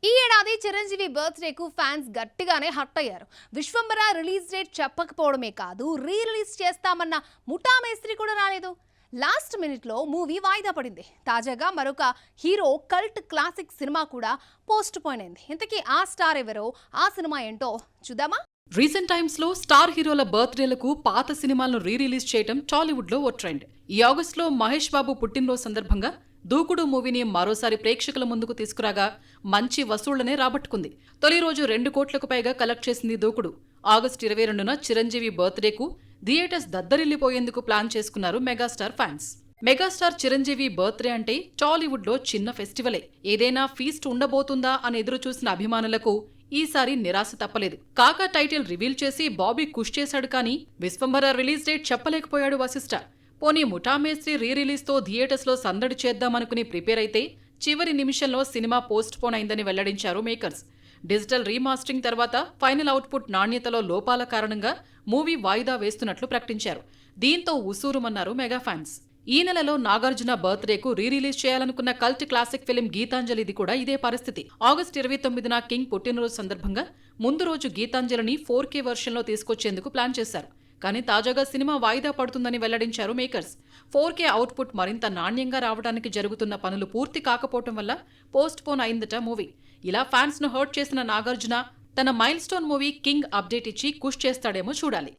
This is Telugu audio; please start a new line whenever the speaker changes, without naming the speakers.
ఈ ఏడాది చిరంజీవి బర్త్డేకు ఫ్యాన్స్ గట్టిగానే హట్ అయ్యారు. విశ్వంబర రిలీజ్ డేట్ చెప్పకపోవడమే కాదు, రిలీజ్ చేస్తామన్న ముఠా మేస్త్రి కూడా రాలేదు. లాస్ట్ మినిట్లో మూవీ వాయిదా పడింది. తాజాగా మరొక హీరో కల్ట్ క్లాసిక్ సినిమా కూడా పోస్ట్ పోన్ అయింది. ఇంతకీ ఆ స్టార్ ఎవరో, ఆ సినిమా ఏంటో చూద్దామా?
రీసెంట్ టైమ్స్ లో స్టార్ హీరోల బర్త్డేలకు పాత సినిమాలను రిలీజ్ చేయడం టాలీవుడ్ లో ఓ ట్రెండ్. ఈ ఆగస్టులో మహేష్ బాబు పుట్టినరోజు సందర్భంగా దూకుడు మూవీని మరోసారి ప్రేక్షకుల ముందుకు తీసుకురాగా మంచి వసూళ్లనే రాబట్టుకుంది. తొలి రోజు 2 కోట్లకు పైగా కలెక్ట్ చేసింది దూకుడు. ఆగస్టు 22న చిరంజీవి బర్త్డేకు థియేటర్స్ దద్దరిల్లిపోయేందుకు ప్లాన్ చేసుకున్నారు megastar fans. Megastar Chiranjeevi birthday అంటే టాలీవుడ్ లో చిన్న ఫెస్టివలే. ఏదైనా ఫీస్ట్ ఉండబోతుందా అని ఎదురు చూసిన అభిమానులకు ఈసారి నిరాశ తప్పలేదు. కాకా టైటిల్ రివీల్ చేసి బాబీ ఖుష్ చేశాడు, కానీ విశ్వంబర రిలీజ్ డేట్ చెప్పలేకపోయాడు వశిష్ఠ. పోనీ ముఠా మేస్త్రి రిలీజ్ తో థియేటర్స్ లో సందడి చేద్దామనుకుని ప్రిపేర్ అయితే చివరి నిమిషంలో సినిమా పోస్ట్ పోన్ అయిందని వెల్లడించారు మేకర్స్. డిజిటల్ రీమాస్టరింగ్ తర్వాత ఫైనల్ అవుట్పుట్ నాణ్యతలో లోపాల కారణంగా మూవీ వాయిదా వేస్తున్నట్లు ప్రకటించారు. దీంతో ఉసూరుమన్నారు మెగా ఫ్యాన్స్. ఈ నెలలో నాగార్జున బర్త్డేకు రిలీజ్ చేయాలనుకున్న కల్ట్ క్లాసిక్ ఫిలిం గీతాంజలిది కూడా ఇదే పరిస్థితి. ఆగస్టు 29న కింగ్ పుట్టినరోజు సందర్భంగా ముందు రోజు గీతాంజలిని 4K వెర్షన్లో తీసుకొచ్చేందుకు ప్లాన్ చేశారు. కానీ తాజాగా సినిమా వాయిదా పడుతుందని వెల్లడించారు మేకర్స్. 4K అవుట్పుట్ మరింత నాణ్యంగా రావడానికి జరుగుతున్న పనులు పూర్తి కాకపోవటం వల్ల పోస్ట్ పోన్ అయిందట మూవీ. ఇలా ఫ్యాన్స్ ను హర్ట్ చేసిన నాగార్జున తన mile stone movie king update ఇచ్చి ఖుష్ చేస్తాడేమో చూడాలి.